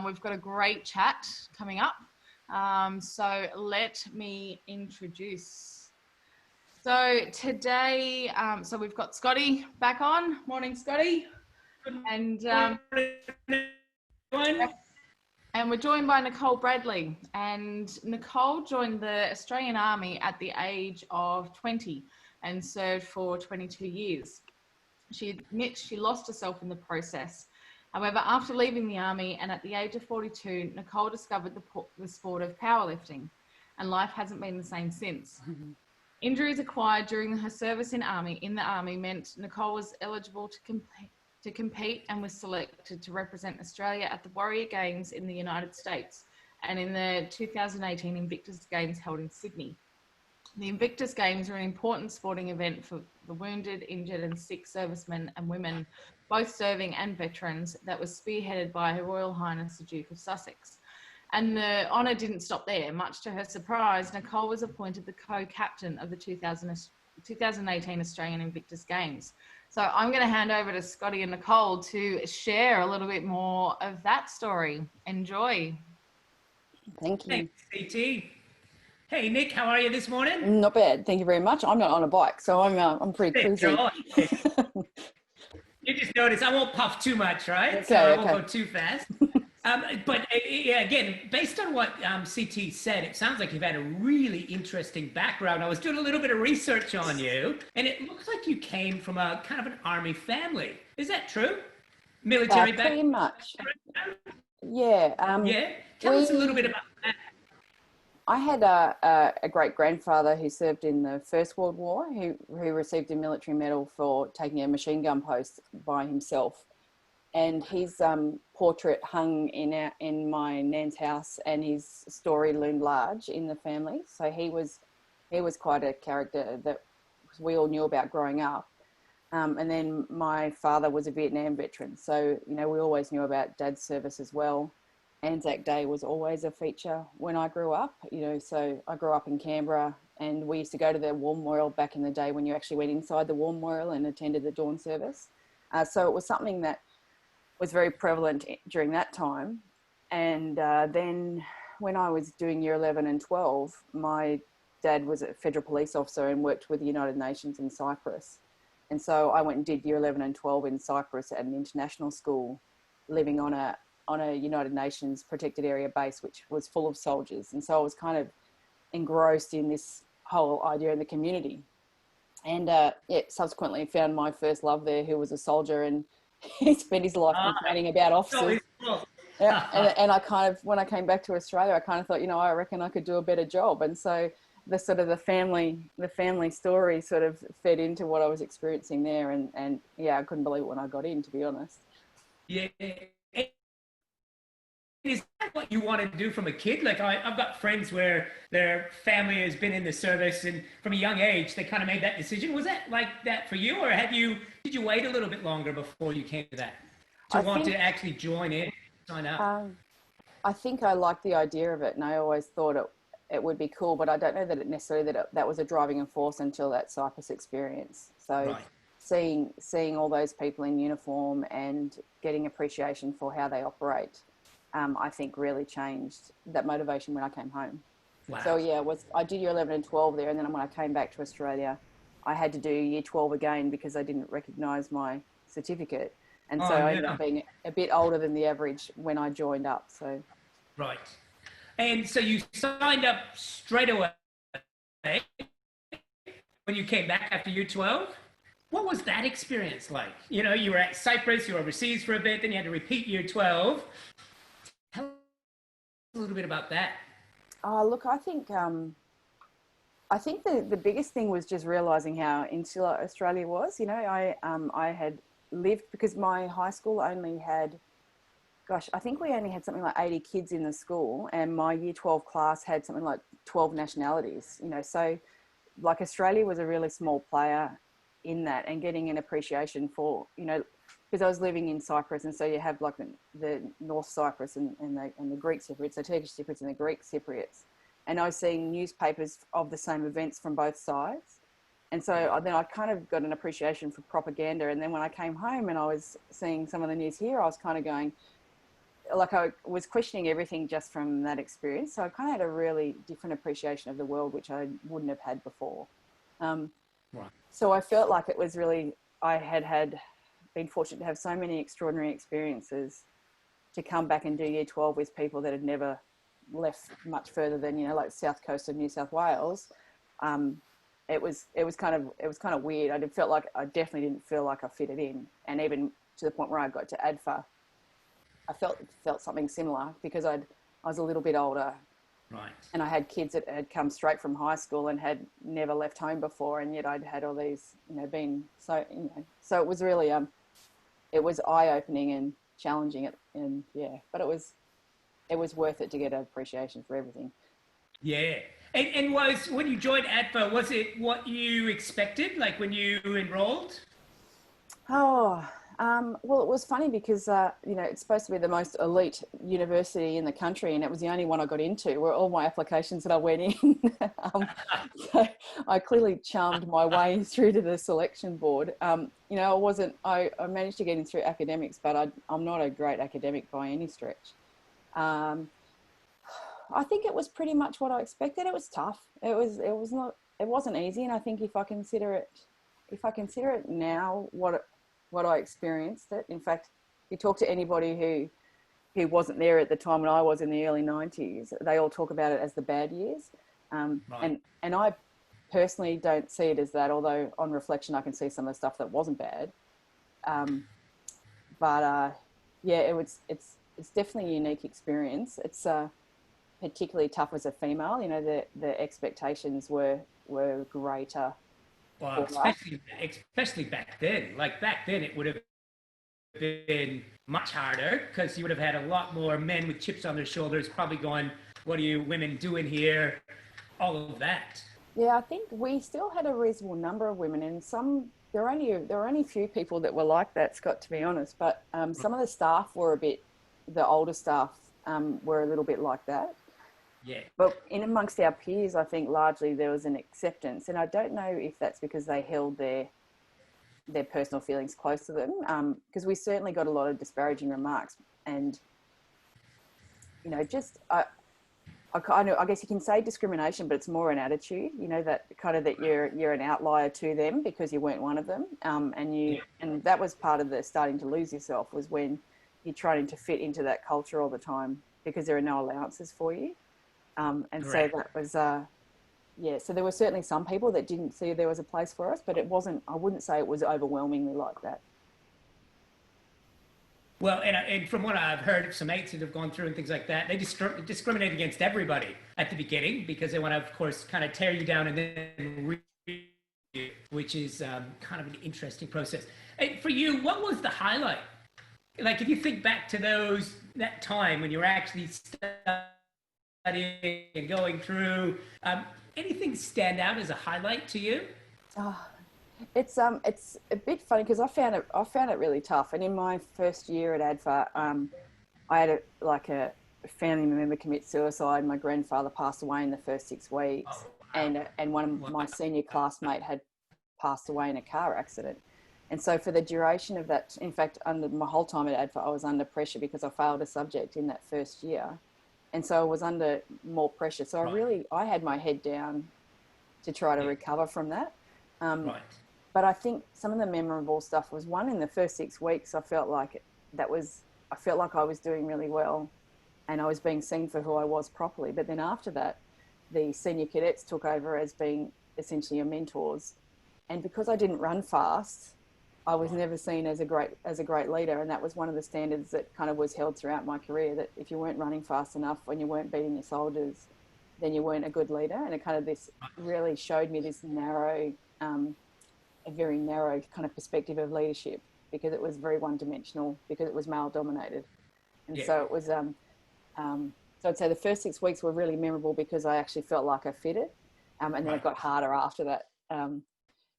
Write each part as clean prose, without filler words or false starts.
We've got a great chat coming up. So let me introduce. So today, so we've got Scotty back on. Morning, Scotty. And we're joined by Nicole Bradley. And Nicole joined the Australian Army at the age of 20 and served for 22 years. She admits she lost herself in the process. However, after leaving the Army and at the age of 42, Nicole discovered the sport of powerlifting, and life hasn't been the same since. Injuries acquired during her service in the Army meant Nicole was eligible to compete and was selected to represent Australia at the Warrior Games in the United States and in the 2018 Invictus Games held in Sydney. The Invictus Games are an important sporting event for the wounded, injured and sick servicemen and women, both serving and veterans, that was spearheaded by Her Royal Highness the Duke of Sussex. And the honour didn't stop there. Much to her surprise, Nicole was appointed the co-captain of the 2018 Australian Invictus Games. So I'm going to hand over to Scotty and Nicole to share a little bit more of that story. Enjoy. Thank you. Thanks, CT. Hey, Nick, how are you this morning? Not bad. Thank you very much. I'm not on a bike, so I'm pretty cruisy. You just notice I won't puff too much, right? Okay, so I won't go too fast. But yeah, again, based on what CT said, it sounds like you've had a really interesting background. I was doing a little bit of research on you, and it looks like you came from a kind of an army family. Is that true? Military background? Pretty much. Yeah. Yeah. Tell us a little bit about that. I had a great-grandfather who served in the First World War, who received a military medal for taking a machine gun post by himself. And his portrait hung in my nan's house, and his story loomed large in the family. So he was quite a character that we all knew about growing up. And then my father was a Vietnam veteran, so we always knew about Dad's service as well. Anzac Day was always a feature when I grew up, so I grew up in Canberra, and we used to go to the War Memorial back in the day when you actually went inside the War Memorial and attended the dawn service. So it was something that was very prevalent during that time. And then when I was doing year 11 and 12, my dad was a federal police officer and worked with the United Nations in Cyprus. And so I went and did year 11 and 12 in Cyprus at an international school, living on a United Nations protected area base, which was full of soldiers. And so I was kind of engrossed in this whole idea in the community. And subsequently found my first love there, who was a soldier, and he spent his life complaining about officers. Yeah, and I kind of, when I came back to Australia, I kind of thought, I reckon I could do a better job. And so the family story sort of fed into what I was experiencing there. And yeah, I couldn't believe it when I got in, to be honest. Yeah. Is that what you wanted to do from a kid? Like I've got friends where their family has been in the service, and from a young age they kind of made that decision. Was that like that for you, or did you wait a little bit longer before you came to that to actually join in, sign up? I think I liked the idea of it, and I always thought it would be cool, but I don't know that it necessarily that was a driving force until that Cyprus experience. So right. seeing all those people in uniform and getting appreciation for how they operate, I think really changed that motivation when I came home. Wow. So yeah, I did year 11 and 12 there, and then when I came back to Australia, I had to do year 12 again because I didn't recognise my certificate. And so I ended up being a bit older than the average when I joined up. So right. And so you signed up straight away when you came back after year 12? What was that experience like? You were at Cyprus, you were overseas for a bit, then you had to repeat year 12. Tell us a little bit about that. Oh, look, I think the biggest thing was just realising how insular Australia was. I had lived, because my high school only had, I think we only had something like 80 kids in the school, and my year 12 class had something like 12 nationalities, so like Australia was a really small player in that, and getting an appreciation for, because I was living in Cyprus, and so you have like the North Cyprus and the Greek Cypriots, the Turkish Cypriots and the Greek Cypriots, and I was seeing newspapers of the same events from both sides, and so then I kind of got an appreciation for propaganda. And then when I came home and I was seeing some of the news here, I was kind of going, like I was questioning everything just from that experience. So I kind of had a really different appreciation of the world, which I wouldn't have had before. Right. So I felt like it was really, I had been fortunate to have so many extraordinary experiences to come back and do year 12 with people that had never left much further than, you know, like South Coast of New South Wales. It was kind of weird. I definitely didn't feel like I fitted in. And even to the point where I got to ADFA, I felt something similar because I was a little bit older. Right. And I had kids that had come straight from high school and had never left home before. And yet I'd had all these, you know, so it was really, it was eye-opening and challenging it. And yeah, but it was worth it to get an appreciation for everything. Yeah. And was, when you joined ADFA, was it what you expected, like when you enrolled? Well, it was funny because, you know, it's supposed to be the most elite university in the country, and it was the only one I got into where all my applications that I went in. So I clearly charmed my way through to the selection board. You know, I managed to get in through academics, but I'm not a great academic by any stretch. I think it was pretty much what I expected. It was tough. It wasn't easy. And I think if I consider it now, what I experienced it. In fact, if you talk to anybody who wasn't there at the time when I was in the early 90s, they all talk about it as the bad years. Right. And I personally don't see it as that, although on reflection, I can see some of the stuff that wasn't bad. Yeah, it's definitely a unique experience. It's particularly tough as a female. You know, the expectations were greater. Well, especially back then. Like back then, it would have been much harder because you would have had a lot more men with chips on their shoulders, probably going, "What are you women doing here?" All of that. Yeah, I think we still had a reasonable number of women, and there were only a few people that were like that, Scott, to be honest. But some of the staff were the older staff were a little bit like that. Yeah. But in amongst our peers, I think largely there was an acceptance, and I don't know if that's because they held their personal feelings close to them, because we certainly got a lot of disparaging remarks, and you know, just I guess you can say discrimination, but it's more an attitude, you know, that kind of that you're an outlier to them because you weren't one of them, and that was part of the starting to lose yourself, was when you're trying to fit into that culture all the time because there are no allowances for you. And Correct. so that was, so there were certainly some people that didn't see there was a place for us, but I wouldn't say it was overwhelmingly like that. Well, and from what I've heard of some mates that have gone through and things like that, they discriminate against everybody at the beginning because they want to, of course, kind of tear you down and then which is kind of an interesting process. And for you, what was the highlight? Like, if you think back to that time when you were actually studying and going through, anything stand out as a highlight to you? It's a bit funny because I found it really tough. And in my first year at ADFA, I had a family member commit suicide. My grandfather passed away in the first 6 weeks, and one of my senior classmate had passed away in a car accident. And so for the duration of that, in fact, under my whole time at ADFA, I was under pressure because I failed a subject in that first year. And so I was under more pressure. So I had my head down to try to recover from that. But I think some of the memorable stuff was, one, in the first 6 weeks, I felt like I was doing really well and I was being seen for who I was properly. But then after that, the senior cadets took over as being essentially your mentors. And because I didn't run fast, I was never seen as a great leader. And that was one of the standards that kind of was held throughout my career, that if you weren't running fast enough, when you weren't beating your soldiers, then you weren't a good leader. And it kind of really showed me this a very narrow kind of perspective of leadership, because it was very one-dimensional, because it was male-dominated. And so it was, so I'd say the first 6 weeks were really memorable because I actually felt like I fitted, and then it got harder after that.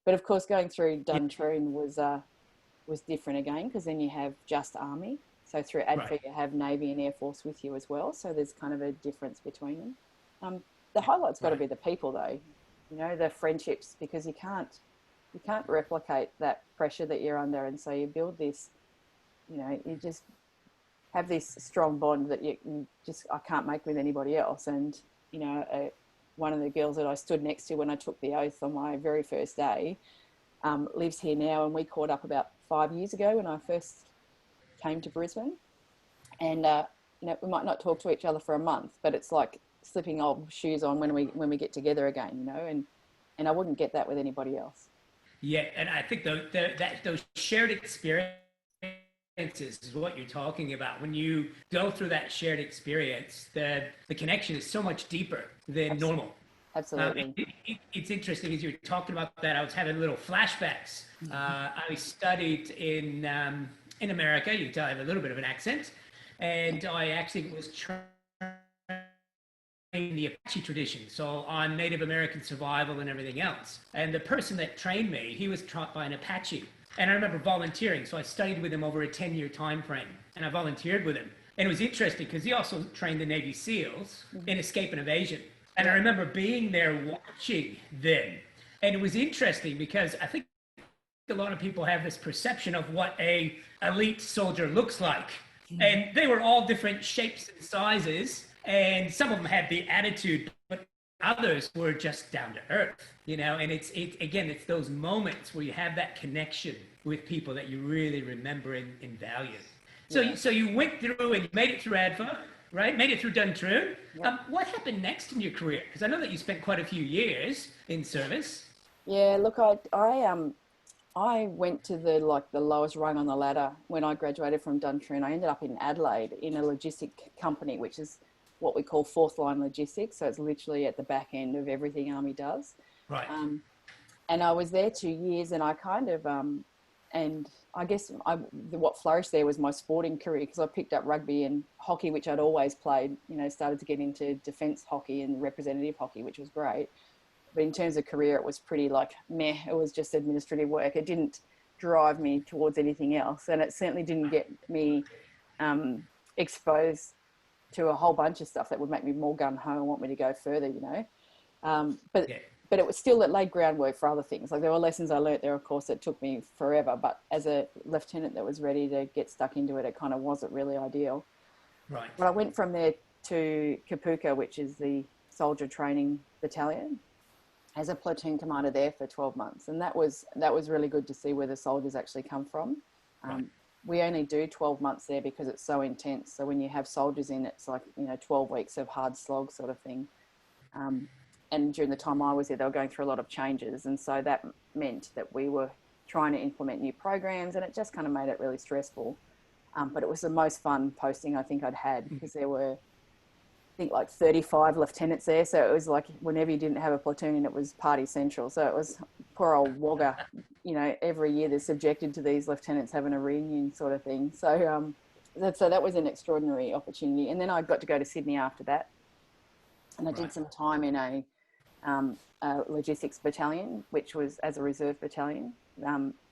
But of course, going through Duntroon was different again, because then you have just Army. So through ADFA, you have Navy and Air Force with you as well. So there's kind of a difference between them. The highlight's got to be the people, though, you know, the friendships, because you can't replicate that pressure that you're under. And so you build this, you know, you just have this strong bond that I can't make with anybody else. And, one of the girls that I stood next to when I took the oath on my very first day lives here now, and we caught up about 5 years ago when I first came to Brisbane. And, we might not talk to each other for a month, but it's like slipping old shoes on when we get together again, and I wouldn't get that with anybody else. Yeah, and I think those shared experiences is what you're talking about. When you go through that shared experience, the connection is so much deeper than normal. Absolutely. It's interesting as you were talking about that. I was having little flashbacks. I studied in America. You can tell I have a little bit of an accent, and I actually was trained in the Apache tradition, so on Native American survival and everything else. And the person that trained me, he was taught by an Apache. And I remember volunteering, so I studied with him over a 10-year time frame, and I volunteered with him. And it was interesting because he also trained the Navy SEALs in escape and evasion. And I remember being there watching them. And it was interesting because I think a lot of people have this perception of what a elite soldier looks like. And they were all different shapes and sizes. And some of them had the attitude, but others were just down to earth, and it's those moments where you have that connection with people that you really remember and value. So you went through and you made it through ADFA, right? Made it through Duntroon. Yeah. What happened next in your career? Because I know that you spent quite a few years in service. Yeah, look, I went to the lowest rung on the ladder when I graduated from Duntroon. I ended up in Adelaide in a logistic company, which is what we call fourth line logistics. So it's literally at the back end of everything Army does. Right. And I was there 2 years, and I kind of, and I guess what flourished there was my sporting career, because I picked up rugby and hockey, which I'd always played, started to get into defence hockey and representative hockey, which was great. But in terms of career, it was pretty meh. It was just administrative work. It didn't drive me towards anything else. And it certainly didn't get me exposed to a whole bunch of stuff that would make me more gung-ho and want me to go further, But it was still, it laid groundwork for other things. There were lessons I learnt there, of course, that took me forever. But as a lieutenant that was ready to get stuck into it, it kind of wasn't really ideal. Right. But I went from there to Kapuka, which is the soldier training battalion, as a platoon commander there for 12 months. And that was really good to see where the soldiers actually come from. Right. We only do 12 months there because it's so intense. So when you have soldiers in, it's 12 weeks of hard slog sort of thing. And during the time I was there, they were going through a lot of changes. And so that meant that we were trying to implement new programs, and it just kind of made it really stressful. But it was the most fun posting I think I'd had, because there were, I think 35 lieutenants there. So it was whenever you didn't have a platoon, it was party central. So it was poor old Wagga, every year they're subjected to these lieutenants having a reunion sort of thing. So that was an extraordinary opportunity. And then I got to go to Sydney after that. And I did some time in a logistics battalion, which was as a reserve battalion.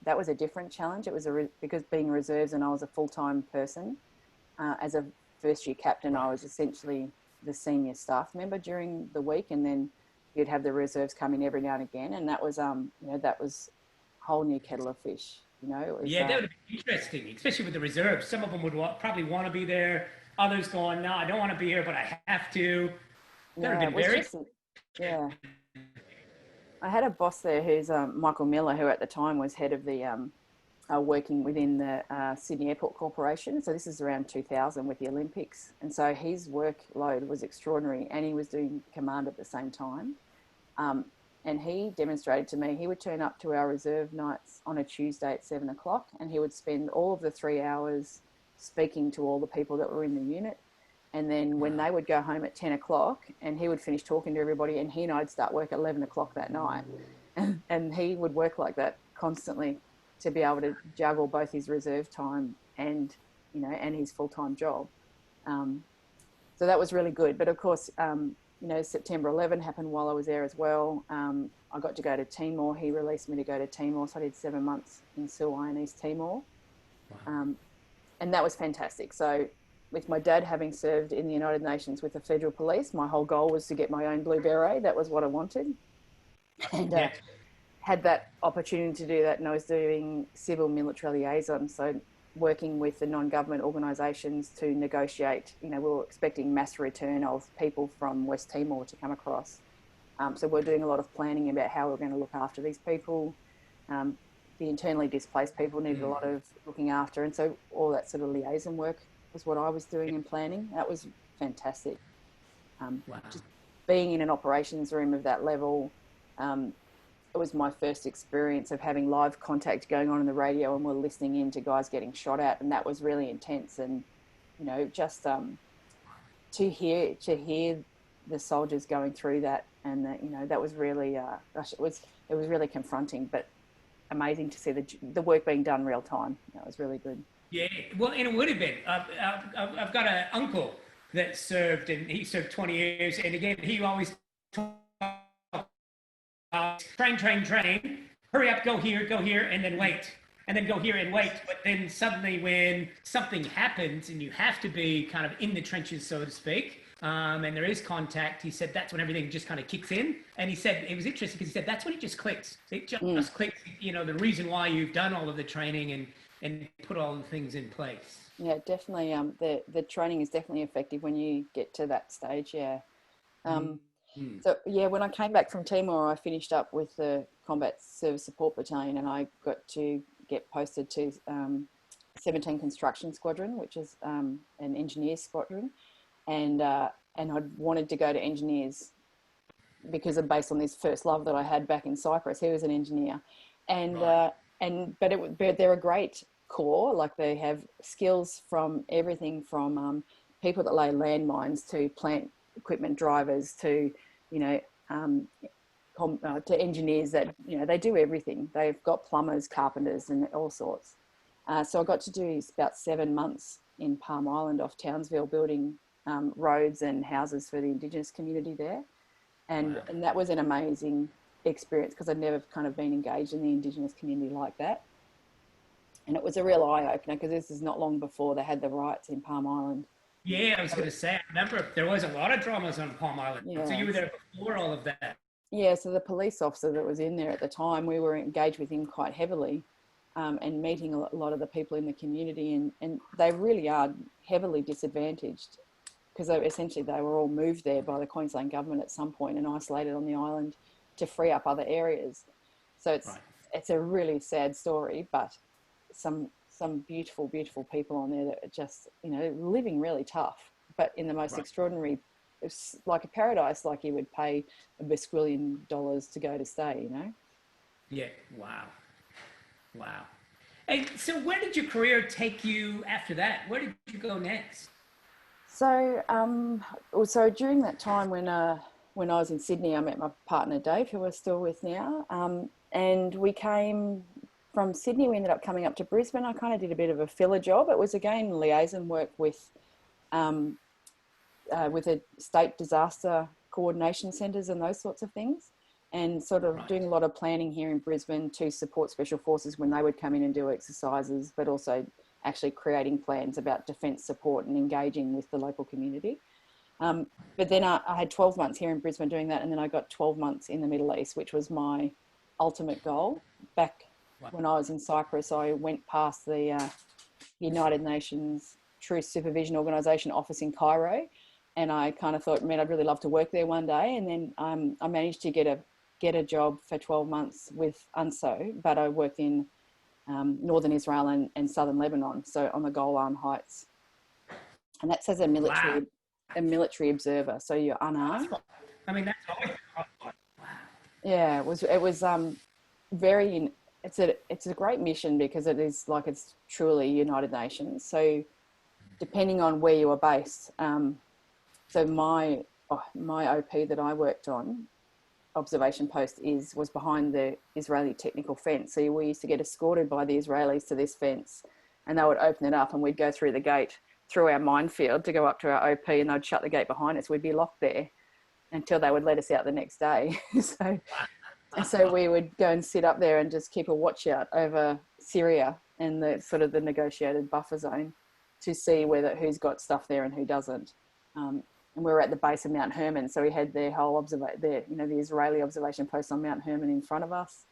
That was a different challenge. It was because being reserves and I was a full-time person, as a first year captain, I was essentially the senior staff member during the week, and then you'd have the reserves come in every now and again, and that was that was a whole new kettle of fish. It was, that would be interesting, especially with the reserves. Some of them would probably want to be there. Others going, no, I don't want to be here, but I have to. That would be very. Yeah. I had a boss there who's Michael Miller, who at the time was head of the working within the Sydney Airport Corporation. So this is around 2000 with the Olympics. And so his workload was extraordinary, and he was doing command at the same time. And he demonstrated to me, he would turn up to our reserve nights on a Tuesday at 7 o'clock, and he would spend all of the 3 hours speaking to all the people that were in the unit. And then when they would go home at 10 o'clock, and he would finish talking to everybody, and he and I'd start work at 11 o'clock that night. And he would work like that constantly to be able to juggle both his reserve time and, and his full-time job. So that was really good. But of course, September 11 happened while I was there as well. I got to go to Timor. He released me to go to Timor. So I did 7 months in Silwa in East Timor. Wow. And that was fantastic. So with my dad having served in the United Nations with the Federal Police, my whole goal was to get my own blue beret. That was what I wanted. And had that opportunity to do that, and I was doing civil military liaison. So working with the non-government organisations to negotiate. You know, we were expecting mass return of people from West Timor to come across. So we're doing a lot of planning about how we're going to look after these people. The internally displaced people needed a lot of looking after. And so all that sort of liaison work was what I was doing in planning. That was fantastic. Wow. Just being in an operations room of that level, it was my first experience of having live contact going on in the radio, and we're listening in to guys getting shot at, and that was really intense. And you know, just to hear the soldiers going through that, and that, you know, that was really gosh, it was really confronting, but amazing to see the work being done real time. That was really good. Yeah, well, and it would have been. I've got an uncle that served, and he served 20 years, and again, he always talked train, hurry up, go here, and then wait. And then go here and wait. But then suddenly when something happens and you have to be kind of in the trenches, so to speak, and there is contact, he said that's when everything just kind of kicks in. And he said, it was interesting because he said, that's when it just clicks. It just clicks, you know, the reason why you've done all of the training and put all the things in place. Yeah, definitely. The training is definitely effective when you get to that stage. Yeah. So yeah, when I came back from Timor, I finished up with the Combat Service Support Battalion, and I got to get posted to 17 Construction Squadron, which is an engineers squadron, and I'd wanted to go to engineers because of based on this first love that I had back in Cyprus. He was an engineer, and but they're a great corps. Like, they have skills from everything from people that lay landmines to plant equipment drivers to, you know, to engineers that, you know, they do everything. They've got plumbers, carpenters, and all sorts. So I got to do about 7 months in Palm Island off Townsville, building roads and houses for the Indigenous community there. And that was an amazing experience because I'd never kind of been engaged in the Indigenous community like that. And it was a real eye-opener because this is not long before they had the riots in Palm Island. Yeah, I was going to say, I remember there was a lot of dramas on Palm Island. Yeah. So you were there before all of that. Yeah, so the police officer that was in there at the time, we were engaged with him quite heavily and meeting a lot of the people in the community. And they really are heavily disadvantaged because essentially they were all moved there by the Queensland government at some point and isolated on the island to free up other areas. So it's a really sad story, but some beautiful, beautiful people on there that are just, you know, living really tough, but in the most extraordinary, it's like a paradise, like you would pay $1 billion to go to stay, you know? Yeah. Wow. And so where did your career take you after that? Where did you go next? So, so during that time when I was in Sydney, I met my partner, Dave, who we're still with now. And we came from Sydney, we ended up coming up to Brisbane. I kind of did a bit of a filler job. It was, again, liaison work with the state disaster coordination centres and those sorts of things, and sort of doing a lot of planning here in Brisbane to support Special Forces when they would come in and do exercises, but also actually creating plans about defence support and engaging with the local community. But then I had 12 months here in Brisbane doing that, and then I got 12 months in the Middle East, which was my ultimate goal. Back when I was in Cyprus, I went past the United Nations Truth Supervision Organisation office in Cairo, and I kind of thought, man, I'd really love to work there one day. And then I managed to get a job for 12 months with UNSO, but I worked in northern Israel and southern Lebanon, so on the Golan Heights, and that's as a military observer. So you're unarmed. I mean, that's always yeah. It was very. It's a great mission because it is like it's truly United Nations. So depending on where you are based, so my OP that I worked on, observation post, was behind the Israeli technical fence. So we used to get escorted by the Israelis to this fence, and they would open it up and we'd go through the gate through our minefield to go up to our OP, and they'd shut the gate behind us. We'd be locked there until they would let us out the next day. So we would go and sit up there and just keep a watch out over Syria and the sort of the negotiated buffer zone to see who's got stuff there and who doesn't. And we were at the base of Mount Hermon, so we had their whole the Israeli observation post on Mount Hermon in front of us,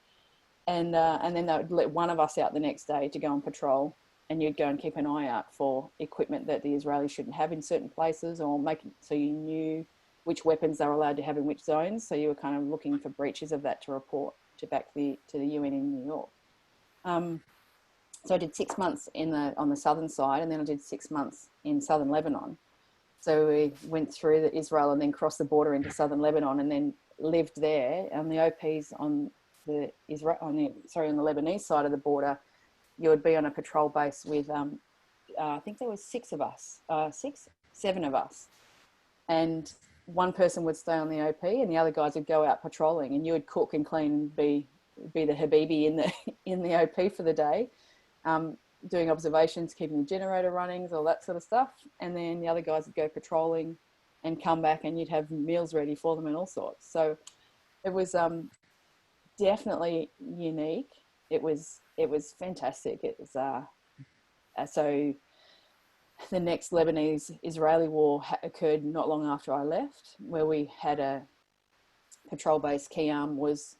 and then they would let one of us out the next day to go on patrol, and you'd go and keep an eye out for equipment that the Israelis shouldn't have in certain places, or make it so you knew which weapons they were allowed to have in which zones. So you were kind of looking for breaches of that to report back to the UN in New York. So I did 6 months on the southern side, and then I did 6 months in southern Lebanon. So we went through Israel and then crossed the border into southern Lebanon, and then lived there. And the OPs on the Lebanese side of the border, you would be on a patrol base with I think there was 7 of us, and one person would stay on the OP, and the other guys would go out patrolling, and you would cook and clean and be the Habibi in the OP for the day, doing observations, keeping the generator running, all that sort of stuff. And then the other guys would go patrolling and come back, and you'd have meals ready for them and all sorts. So it was definitely unique. It was fantastic. It was so the next Lebanese-Israeli war occurred not long after I left, where we had a patrol base. Qiyam was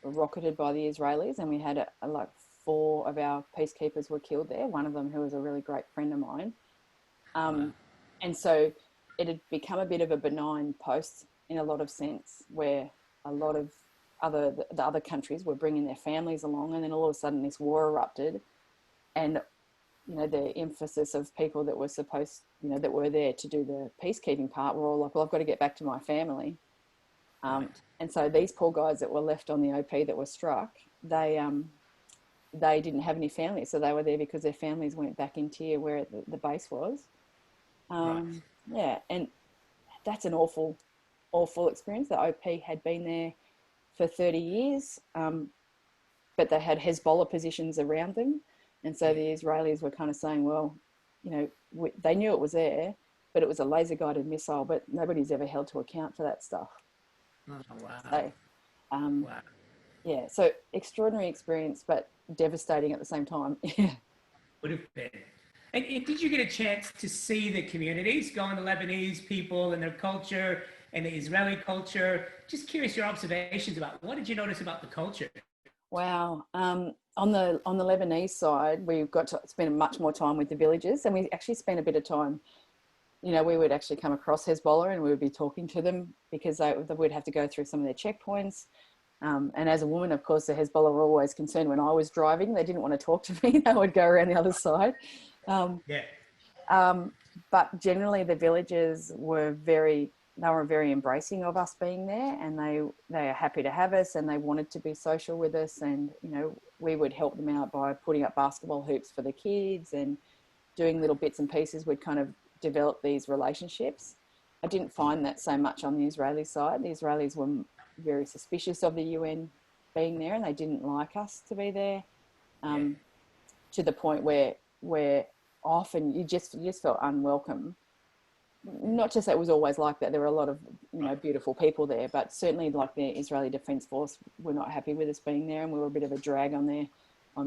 rocketed by the Israelis, and we had like 4 of our peacekeepers were killed there. One of them, who was a really great friend of mine. And so it had become a bit of a benign post in a lot of sense, where a lot of the other countries were bringing their families along, and then all of a sudden this war erupted, and the emphasis of people that were supposed, that were there to do the peacekeeping part were all like, well, I've got to get back to my family. And so these poor guys that were left on the OP that were struck, they didn't have any family, so they were there because their families went back in tier where the base was. Yeah, and that's an awful experience. The OP had been there for 30 years, but they had Hezbollah positions around them. And so the Israelis were kind of saying, well, they knew it was there, but it was a laser-guided missile, but nobody's ever held to account for that stuff. Oh, wow. So, Wow. yeah, so extraordinary experience, but devastating at the same time. Would have been. And did you get a chance to see the communities, going to Lebanese people and their culture and the Israeli culture? Just curious your observations about what did you notice about the culture? Wow. On the Lebanese side, we got to spend much more time with the villagers, and we actually spent a bit of time, we would actually come across Hezbollah, and we would be talking to them because they would have to go through some of their checkpoints. And as a woman, of course, the Hezbollah were always concerned when I was driving. They didn't want to talk to me. They would go around the other side. But generally the villagers were very embracing of us being there, and they are happy to have us, and they wanted to be social with us. And, we would help them out by putting up basketball hoops for the kids and doing little bits and pieces. We'd kind of develop these relationships. I didn't find that so much on the Israeli side. The Israelis were very suspicious of the UN being there, and they didn't like us to be there, to the point where often you just felt unwelcome. Not to say it was always like that. There were a lot of beautiful people there, but certainly like the Israeli Defence Force were not happy with us being there, and we were a bit of a drag on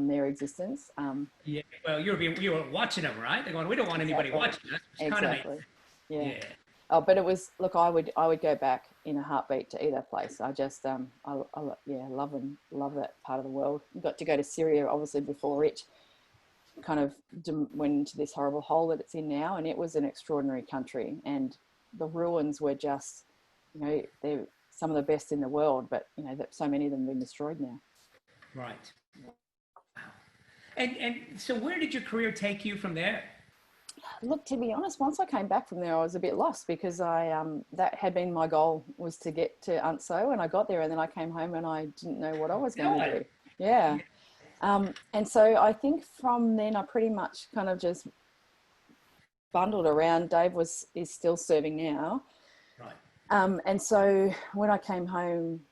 their existence. Well, you were watching them, right? They're going, we don't want anybody watching us. Exactly. Yeah. Oh, but it was, look, I would go back in a heartbeat to either place. I just I love that part of the world. Got to go to Syria obviously before it kind of went into this horrible hole that it's in now, and it was an extraordinary country, and the ruins were just, they're some of the best in the world, but that so many of them have been destroyed now. Right. Wow. And so where did your career take you from there? Look, to be honest, once I came back from there, I was a bit lost, because that had been my goal, was to get to UNTSO, and I got there, and then I came home and I didn't know what I was going to do. Yeah. And so I think from then I pretty much kind of just bundled around. Dave is still serving now. Right. And so when I came home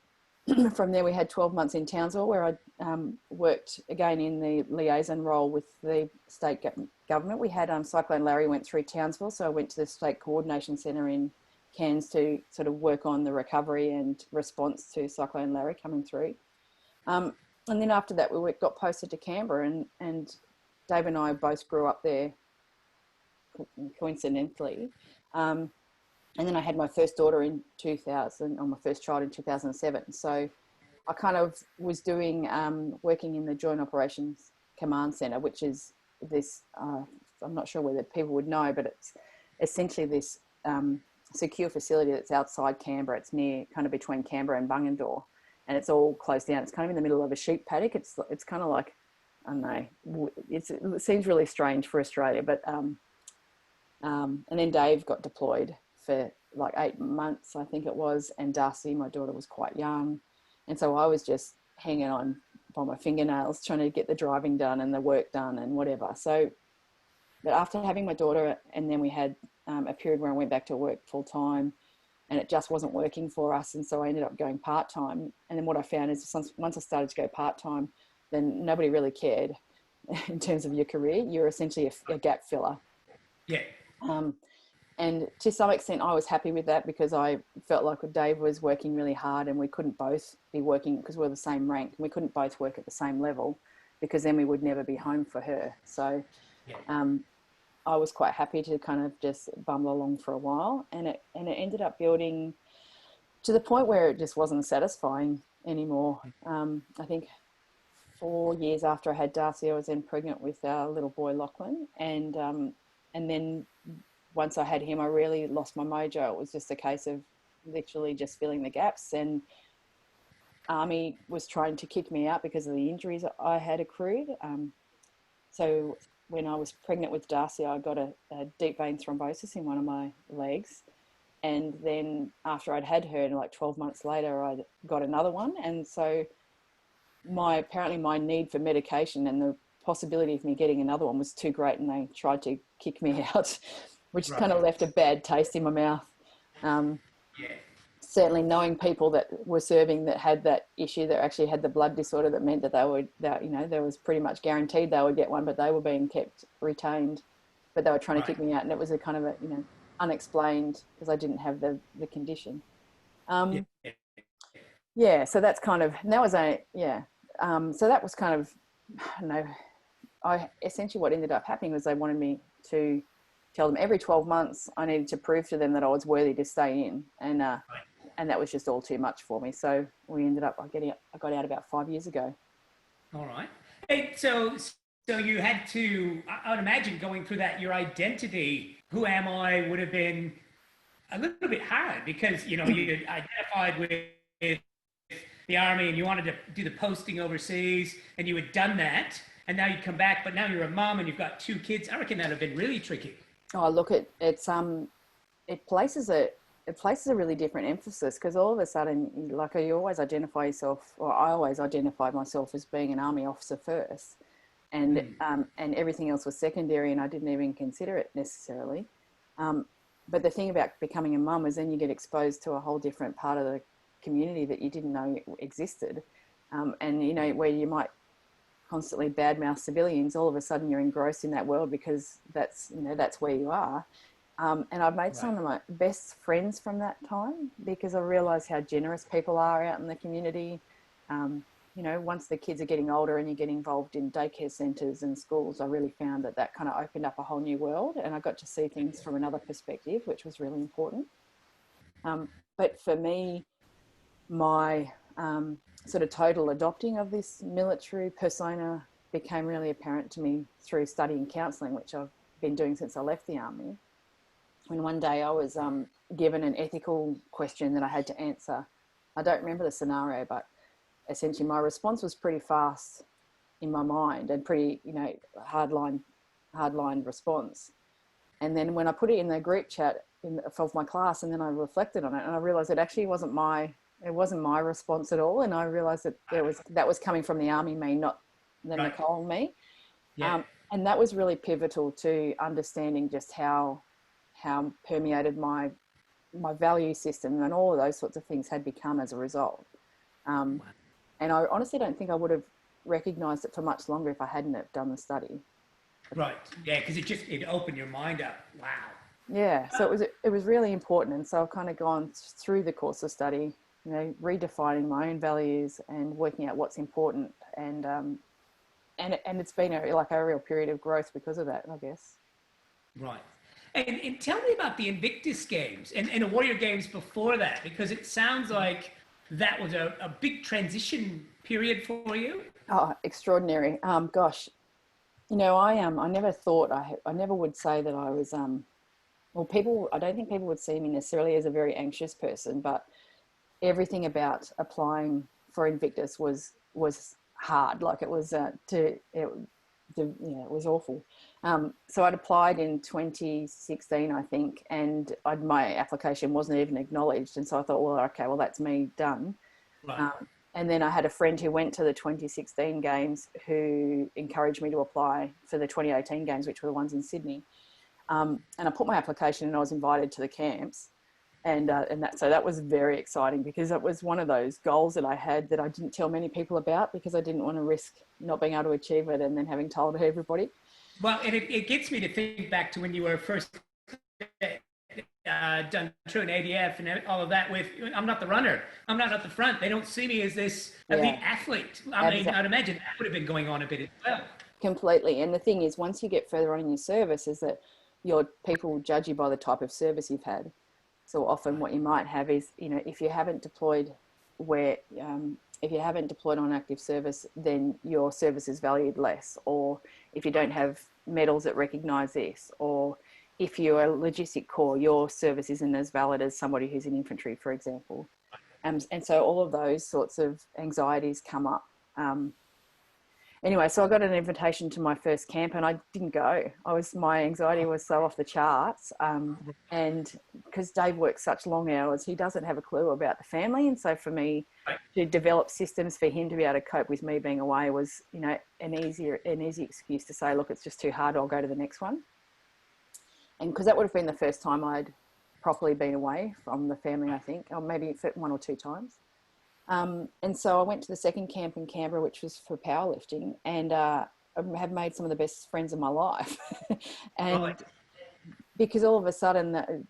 from there, we had 12 months in Townsville, where I worked again in the liaison role with the state government. We had Cyclone Larry went through Townsville, so I went to the State Coordination Centre in Cairns to sort of work on the recovery and response to Cyclone Larry coming through. And then after that, we got posted to Canberra, and Dave and I both grew up there coincidentally. And then I had my first daughter in 2000, or my first child in 2007. So I kind of was doing, working in the Joint Operations Command Centre, which is this, I'm not sure whether people would know, but it's essentially this secure facility that's outside Canberra. It's near, kind of between Canberra and Bungendore, and it's all closed down. It's kind of in the middle of a sheep paddock. It's kind of like, I don't know, it seems really strange for Australia, but and then Dave got deployed for like 8 months, I think it was, and Darcy, my daughter, was quite young, and so I was just hanging on by my fingernails trying to get the driving done and the work done and whatever. So, but after having my daughter, and then we had a period where I went back to work full time, and it just wasn't working for us, and so I ended up going part-time. And then what I found is once I started to go part-time, then nobody really cared in terms of your career. You're essentially a gap filler. Yeah. And to some extent I was happy with that, because I felt like Dave was working really hard and we couldn't both be working, because we're the same rank, and we couldn't both work at the same level, because then we would never be home for her. So I was quite happy to kind of just bumble along for a while, and it ended up building to the point where it just wasn't satisfying anymore. I think 4 years after I had Darcy, I was then pregnant with our little boy Lachlan, and then once I had him, I really lost my mojo. It was just a case of literally just filling the gaps, and Army was trying to kick me out because of the injuries I had accrued. So when I was pregnant with Darcy, I got a deep vein thrombosis in one of my legs. And then after I'd had her, like 12 months later, I got another one. And so apparently my need for medication and the possibility of me getting another one was too great, and they tried to kick me out, which kind of left a bad taste in my mouth. Certainly knowing people that were serving that had that issue, that actually had the blood disorder, that meant that there was pretty much guaranteed they would get one, but they were being kept retained, but they were trying to kick me out, and it was a kind of unexplained, because I didn't have the condition. So that's kind of, and that was so that was kind of, I don't know, essentially what ended up happening was they wanted me to tell them every 12 months I needed to prove to them that I was worthy to stay in, and that was just all too much for me. So we ended up I got out about 5 years ago. All right. Hey, so you had to, I would imagine, going through that, your identity, who am I, would have been a little bit hard, because you identified with the Army and you wanted to do the posting overseas, and you had done that, and now you come back, but now you're a mom and you've got 2 kids. I reckon that would have been really tricky. Oh, look, it places a really different emphasis, because all of a sudden, like, you always identify yourself, or I always identified myself as being an Army officer first, and everything else was secondary, and I didn't even consider it necessarily. But the thing about becoming a mum is then you get exposed to a whole different part of the community that you didn't know existed, and where you might constantly badmouth civilians, all of a sudden you're engrossed in that world, because that's where you are. And I've made some of my best friends from that time, because I realised how generous people are out in the community. Once the kids are getting older and you get involved in daycare centres and schools, I really found that kind of opened up a whole new world, and I got to see things from another perspective, which was really important. But for me, my sort of total adopting of this military persona became really apparent to me through studying counselling, which I've been doing since I left the Army. When one day I was given an ethical question that I had to answer. I don't remember the scenario, but essentially my response was pretty fast in my mind, and pretty, hardline response. And then when I put it in the group chat of my class, and then I reflected on it, and I realised it actually wasn't my response at all. And I realised that that was coming from the Army me, not the Nicole me. Yeah. And that was really pivotal to understanding just how permeated my value system and all of those sorts of things had become as a result. And I honestly don't think I would have recognised it for much longer if I hadn't have done the study. Right. Yeah, because it opened your mind up. Wow. Yeah. So it was really important. And so I've kind of gone through the course of study, redefining my own values and working out what's important. And it's been a real period of growth because of that, I guess. Right. And tell me about the Invictus Games and the Warrior Games before that, because it sounds like that was a big transition period for you. Oh, extraordinary. Gosh. You know, I never thought I never would say that I was well, people, I don't think people would see me necessarily as a very anxious person, but everything about applying for Invictus was hard. Like it was it was awful. So I'd applied in 2016, I think, and my application wasn't even acknowledged. And so I thought, well, okay, well, that's me done. Right. And then I had a friend who went to the 2016 games who encouraged me to apply for the 2018 games, which were the ones in Sydney. And I put my application in and I was invited to the camps. So that was very exciting because it was one of those goals that I had that I didn't tell many people about because I didn't want to risk not being able to achieve it and then having told everybody. Well, and it gets me to think back to when you were first done through an ADF and all of that with, I'm not the runner. I'm not at the front. They don't see me as this elite athlete. I mean, I'd imagine that would have been going on a bit as well. Completely. And the thing is, once you get further on in your service is that your people judge you by the type of service you've had. So often what you might have is, you know, if you haven't deployed on active service, then your service is valued less. Or if you don't have medals that recognise this, or if you're a logistic corps, your service isn't as valid as somebody who's in infantry, for example. And so all of those sorts of anxieties come up. Anyway, so I got an invitation to my first camp and I didn't go. My anxiety was so off the charts. And because Dave works such long hours, he doesn't have a clue about the family. And so for me to develop systems for him to be able to cope with me being away was, you know, an easy excuse to say, look, it's just too hard. I'll go to the next one. And because that would have been the first time I'd properly been away from the family, I think, or maybe one or two times. And so I went to the second camp in Canberra, which was for powerlifting, and I have made some of the best friends of my life. And because all of a sudden,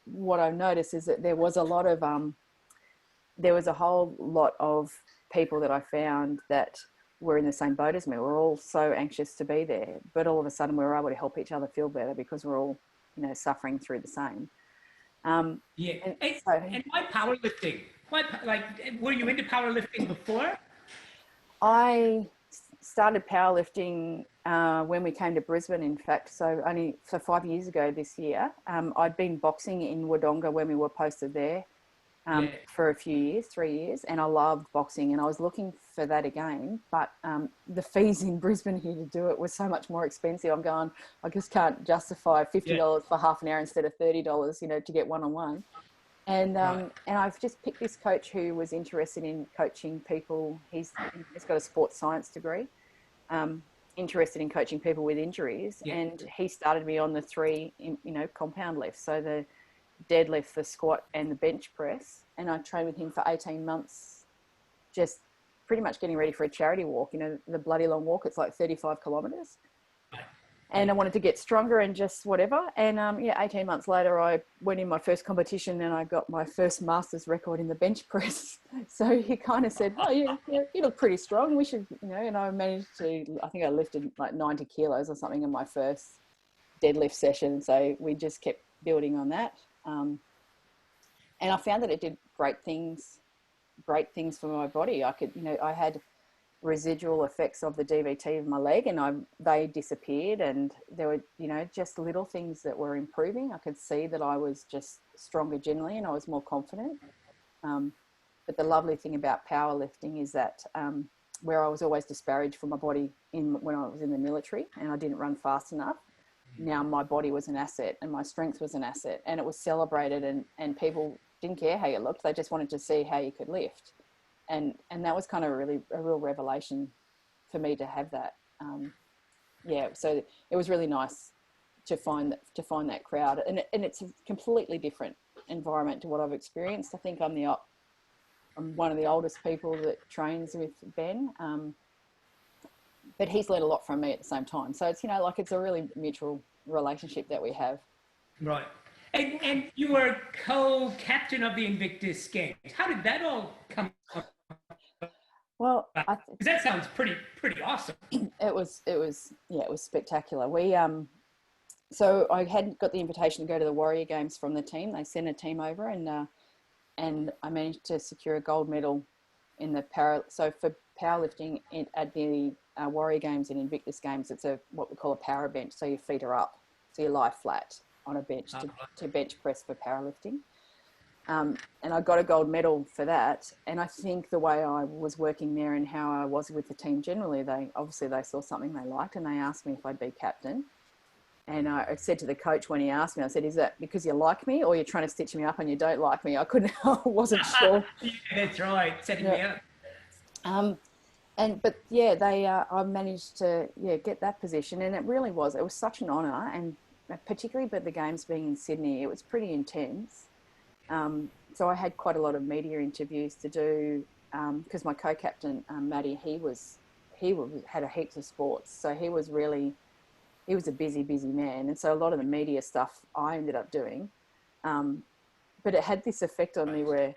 what I've noticed is that there was a whole lot of people that I found that were in the same boat as me. We're all so anxious to be there, but all of a sudden we were able to help each other feel better because we're all, you know, suffering through the same. And why powerlifting? Were you into powerlifting before? I started powerlifting when we came to Brisbane, in fact. So only 5 years ago this year. I'd been boxing in Wodonga when we were posted there for a few years, 3 years, and I loved boxing and I was looking for that again. But the fees in Brisbane here to do it was so much more expensive. I'm going, I just can't justify $50 for half an hour instead of $30, you know, to get one-on-one. And I've just picked this coach who was interested in coaching people. He's got a sports science degree, interested in coaching people with injuries. Yeah. And he started me on the 3, you know, compound lifts. So the deadlift, the squat and the bench press. And I trained with him for 18 months, just pretty much getting ready for a charity walk, you know, the bloody long walk. It's like 35 kilometres. And I wanted to get stronger and just whatever. And 18 months later, I went in my first competition and I got my first master's record in the bench press. So he kind of said, oh, you look pretty strong. We should, you know, and I managed to, I think I lifted like 90 kilos or something in my first deadlift session. So we just kept building on that. And I found that it did great things for my body. I could, you know, I had residual effects of the DVT of my leg and they disappeared, and there were, you know, just little things that were improving. I could see that I was just stronger generally and I was more confident. But the lovely thing about powerlifting is that where I was always disparaged for my body when I was in the military and I didn't run fast enough, now my body was an asset and my strength was an asset, and it was celebrated, and people didn't care how you looked. They just wanted to see how you could lift. And that was kind of a real revelation for me to have that. So it was really nice to find that crowd, and it's a completely different environment to what I've experienced. I think I'm one of the oldest people that trains with Ben, but he's learned a lot from me at the same time. So it's, you know, like it's a really mutual relationship that we have. Right. And you were co-captain of the Invictus Games. How did that all come up? Well, that sounds pretty awesome. It was spectacular. So I had got the invitation to go to the Warrior Games from the team. They sent a team over, and I managed to secure a gold medal in the for powerlifting at the Warrior Games and Invictus Games, it's what we call a power bench. So your feet are up, so you lie flat on a bench to bench press for powerlifting. And I got a gold medal for that. And I think the way I was working there and how I was with the team generally, they saw something they liked, and they asked me if I'd be captain. And I said to the coach when he asked me, I said, "Is that because you like me, or you're trying to stitch me up and you don't like me?" I wasn't sure. Yeah, that's right, setting me up. But I managed to get that position, and it was such an honour, and particularly but the games being in Sydney, it was pretty intense. So I had quite a lot of media interviews to do because my co-captain Matty, he had a heaps of sports, so he was a busy man, and so a lot of the media stuff I ended up doing, but it had this effect on me where,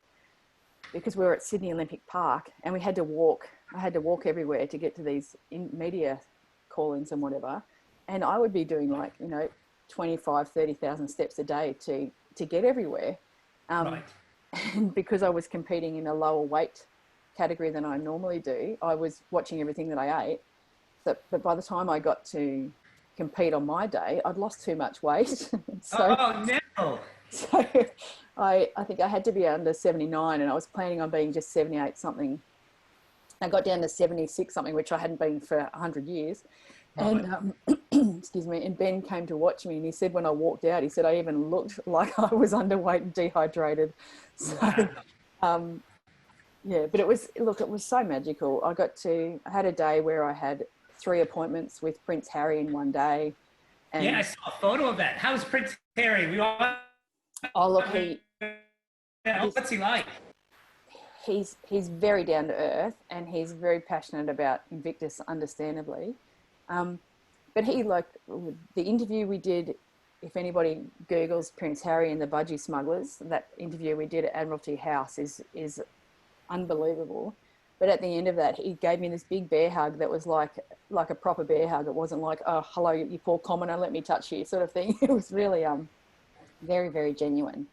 because we were at Sydney Olympic Park and I had to walk everywhere to get to these media call-ins and whatever, and I would be doing 25,000-30,000 steps a day to get everywhere, Right. and because I was competing in a lower weight category than I normally do, I was watching everything that I ate. But by the time I got to compete on my day, I'd lost too much weight. Oh no! So I think I had to be under 79, and I was planning on being just 78 something. I got down to 76 something, which I hadn't been for 100 years. Right. And excuse me, and Ben came to watch me, and he said when I walked out, he said I even looked like I was underweight and dehydrated. So but it was so magical. I had a day where I had 3 appointments with Prince Harry in one day. And yeah, I saw a photo of that. How's Prince Harry? What's he like? He's very down to earth, and he's very passionate about Invictus, understandably. But the interview we did, if anybody Googles Prince Harry and the Budgie Smugglers, that interview we did at Admiralty House is unbelievable. But at the end of that, he gave me this big bear hug that was like a proper bear hug. It wasn't like, "Oh, hello, you poor commoner, let me touch you," sort of thing. It was really very, very genuine.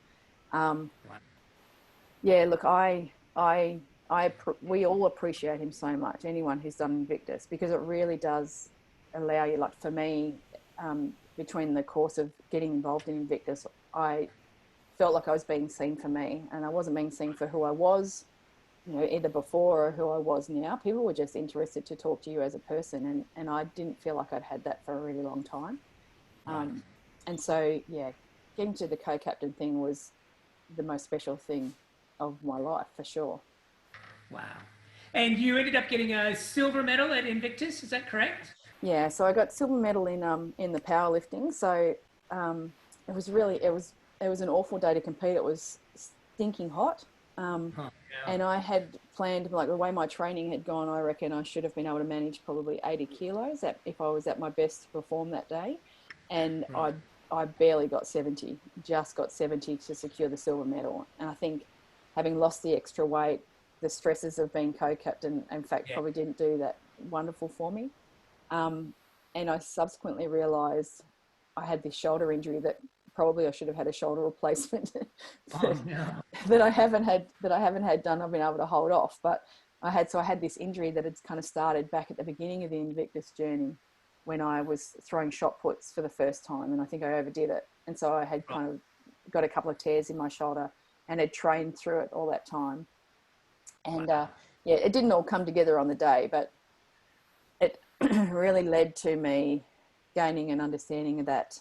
We all appreciate him so much, anyone who's done Invictus, because it really does allow you, for me, between the course of getting involved in Invictus, I felt like I was being seen for me, and I wasn't being seen for who I was, either before or who I was now. People were just interested to talk to you as a person, and I didn't feel like I'd had that for a really long time. And so, getting to the co-captain thing was the most special thing of my life, for sure. Wow. And you ended up getting a silver medal at Invictus, is that correct? Yeah, so I got silver medal in the powerlifting. So it was an awful day to compete. It was stinking hot. And I had planned, the way my training had gone, I reckon I should have been able to manage probably 80 kilos if I was at my best to perform that day. And I barely got 70, just got 70 to secure the silver medal. And I think having lost the extra weight, the stresses of being co-captain, in fact, probably didn't do that wonderful for me. And I subsequently realised I had this shoulder injury that probably I should have had a shoulder replacement that I haven't had done. I've been able to hold off, but I had this injury that had kind of started back at the beginning of the Invictus journey when I was throwing shot puts for the first time, and I think I overdid it. And so I had kind of got a couple of tears in my shoulder and had trained through it all that time. And it didn't all come together on the day, but it really led to me gaining an understanding of that.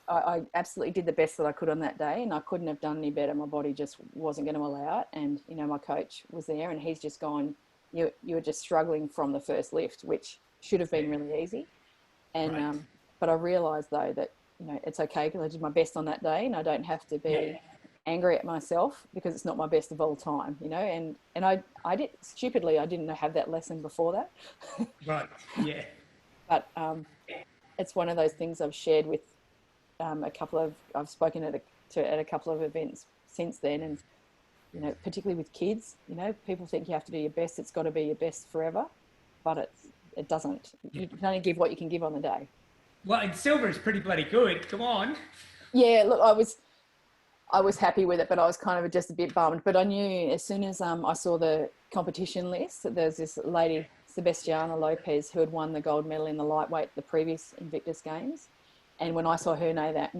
I absolutely did the best that I could on that day, and I couldn't have done any better. My body just wasn't going to allow it. And, my coach was there, and he's just gone, you were just struggling from the first lift, which should have been really easy. And, but I realized though that, it's okay because I did my best on that day, and I don't have to be angry at myself because it's not my best of all time, and I did, stupidly, I didn't have that lesson before that. Right. Yeah. But it's one of those things I've shared with I've spoken at a couple of events since then, and particularly with kids, people think you have to do your best. It's got to be your best forever, but it doesn't. You can only give what you can give on the day. Well, and silver is pretty bloody good. Come on. Yeah, look, I was happy with it, but I was kind of just a bit bummed. But I knew as soon as I saw the competition list that there's this lady Sebastiana Lopez, who had won the gold medal in the lightweight the previous Invictus Games. And when I saw her name there,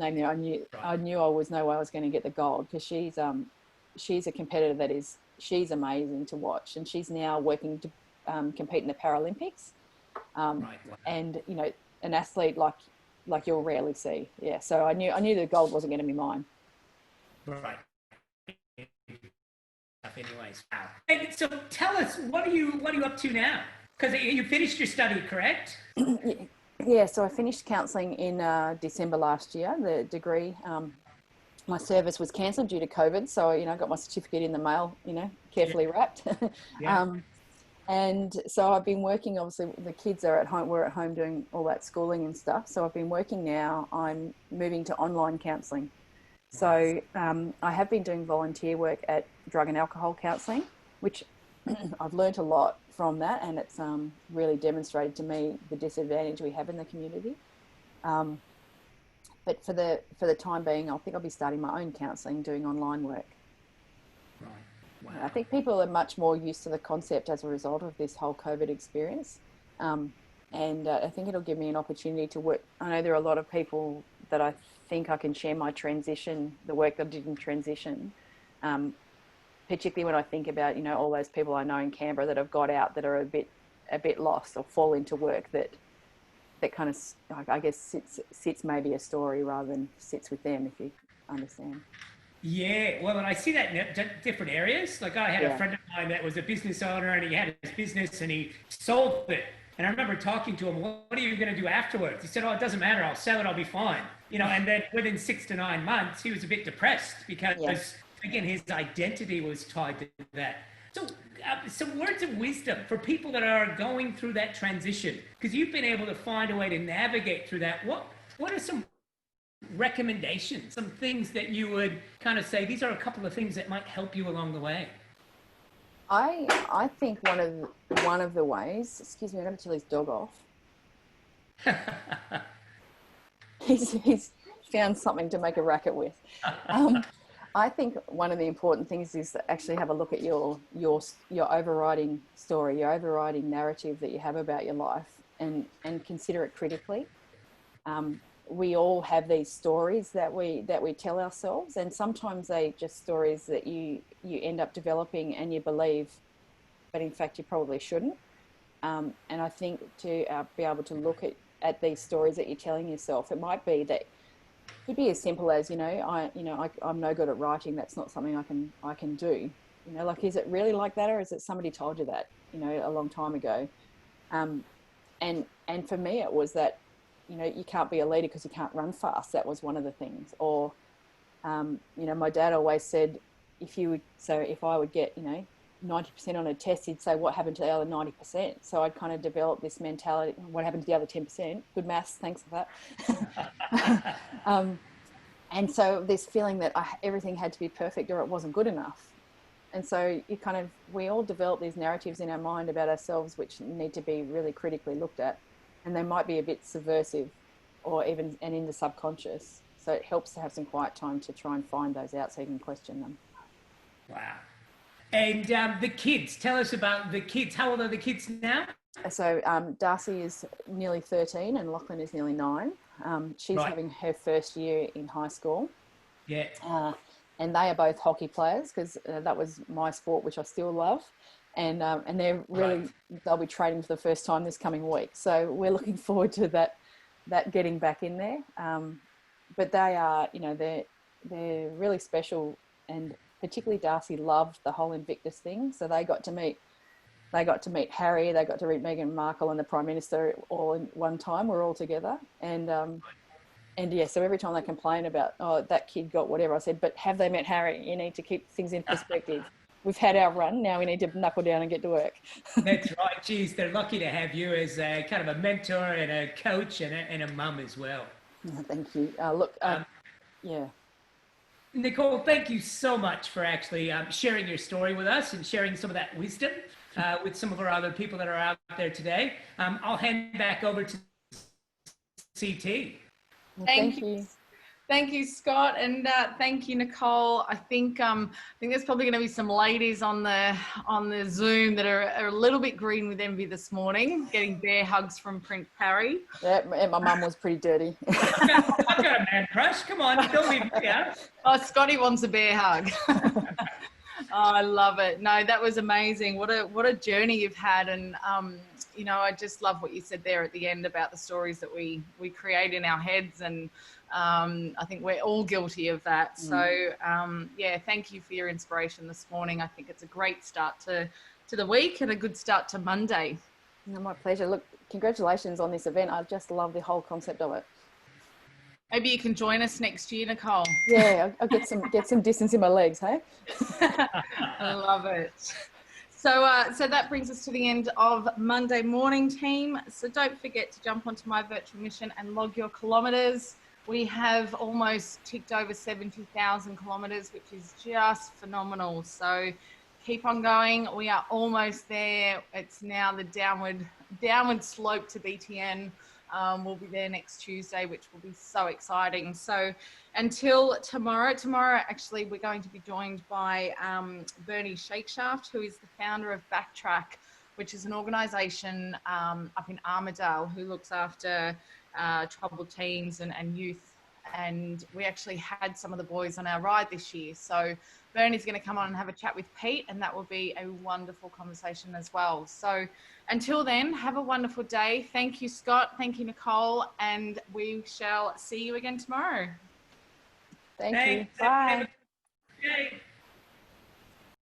I knew I was no way I was going to get the gold, because she's a competitor that she's amazing to watch, and she's now working to compete in the Paralympics. And you know, an athlete like you'll rarely see. Yeah, so I knew the gold wasn't going to be mine. Right. Anyways, wow. And so tell us, what are you up to now? Because you finished your study, correct? Yeah, so I finished counselling in December last year, the degree. My service was cancelled due to COVID, so, you know, I got my certificate in the mail, you know, carefully wrapped. Yeah. And so I've been working, obviously the kids are at home, we're at home doing all that schooling and stuff. So I've been working now, I'm moving to online counselling. So I have been doing volunteer work at drug and alcohol counselling, which I've learnt a lot from that, and it's really demonstrated to me the disadvantage we have in the community. But for the time being, I think I'll be starting my own counselling, doing online work. Right. Wow. I think people are much more used to the concept as a result of this whole COVID experience. And I think it'll give me an opportunity to work. I know there are a lot of people that I think I can share my transition, the work that I did in transition, particularly when I think about, you know, all those people I know in Canberra that have got out that are a bit lost or fall into work that kind of, I guess, sits maybe a story rather than sits with them, if you understand. Yeah, well, and I see that in different areas. Like I had a friend of mine that was a business owner, and he had his business and he sold it. And I remember talking to him, what are you going to do afterwards? He said, oh, it doesn't matter. I'll sell it. I'll be fine. You know, and then within 6 to 9 months, he was a bit depressed because, again, his identity was tied to that. So some words of wisdom for people that are going through that transition, because you've been able to find a way to navigate through that. What are some recommendations, some things that you would kind of say, these are a couple of things that might help you along the way? I think one of the ways, excuse me, I'm going to tell his dog off. He's found something to make a racket with. I think one of the important things is to actually have a look at your overriding story, your overriding narrative that you have about your life, and consider it critically. We all have these stories that we tell ourselves, and sometimes they just stories that you end up developing and you believe, but in fact you probably shouldn't. And I think to be able to look at these stories that you're telling yourself, it might be that could be as simple as, I'm no good at writing. That's not something I can do. You know, like, is it really like that, or is it somebody told you that, you know, a long time ago? And for me, it was that, you know, you can't be a leader because you can't run fast. That was one of the things. Or, you know, my dad always said, if I would get, you know, 90% on a test, he'd say, what happened to the other 90%? So I'd kind of developed this mentality, what happened to the other 10%? Good maths, thanks for that. And so this feeling that everything had to be perfect or it wasn't good enough. And so we all develop these narratives in our mind about ourselves which need to be really critically looked at. And they might be a bit subversive or even in the subconscious. So it helps to have some quiet time to try and find those out so you can question them. Wow. And the kids, tell us about the kids. How old are the kids now? So Darcy is nearly 13 and Lachlan is nearly 9. She's having her first year in high school. Yeah. And they are both hockey players because that was my sport, which I still love. And they're really, they'll be training for the first time this coming week. So we're looking forward to that getting back in there. But they are, you know, they're really special, and particularly Darcy loved the whole Invictus thing. So they got to meet Harry, they got to meet Meghan Markle and the Prime Minister all in one time. We're all together. And yeah, so every time they complain about, oh, that kid got whatever, I said, but have they met Harry? You need to keep things in perspective. We've had our run. Now we need to knuckle down and get to work. That's right. Geez, they're lucky to have you as kind of a mentor and a coach and a mum as well. Thank you. Yeah. Nicole, thank you so much for actually sharing your story with us and sharing some of that wisdom with some of our other people that are out there today. I'll hand back over to CT. Thank you. Thank you, Scott, and thank you, Nicole. I think there's probably going to be some ladies on the Zoom that are a little bit green with envy this morning, getting bear hugs from Prince Harry. Yeah, and my mum was pretty dirty. I've got a man crush. Come on, don't leave me out. Oh, Scotty wants a bear hug. Oh, I love it. No, that was amazing. What a journey you've had, and you know, I just love what you said there at the end about the stories that we create in our heads, and I think we're all guilty of that. So yeah, thank you for your inspiration this morning. I think it's a great start to the week and a good start to Monday. No, my pleasure. Look, congratulations on this event. I just love the whole concept of it. Maybe you can join us next year, Nicole. Yeah, I'll get some distance in my legs, hey? I love it. So that brings us to the end of Monday morning, team. So don't forget to jump onto my virtual mission and log your kilometres. We have almost ticked over 70,000 kilometres, which is just phenomenal. So keep on going. We are almost there. It's now the downward slope to BTN. We'll be there next Tuesday, which will be so exciting. So until tomorrow actually we're going to be joined by Bernie Shakeshaft, who is the founder of Backtrack, which is an organisation up in Armidale who looks after troubled teens and youth. And we actually had some of the boys on our ride this year. So Bernie's going to come on and have a chat with Pete, and that will be a wonderful conversation as well. So until then, have a wonderful day. Thank you, Scott. Thank you, Nicole. And we shall see you again tomorrow. Thank you. Bye. Yay.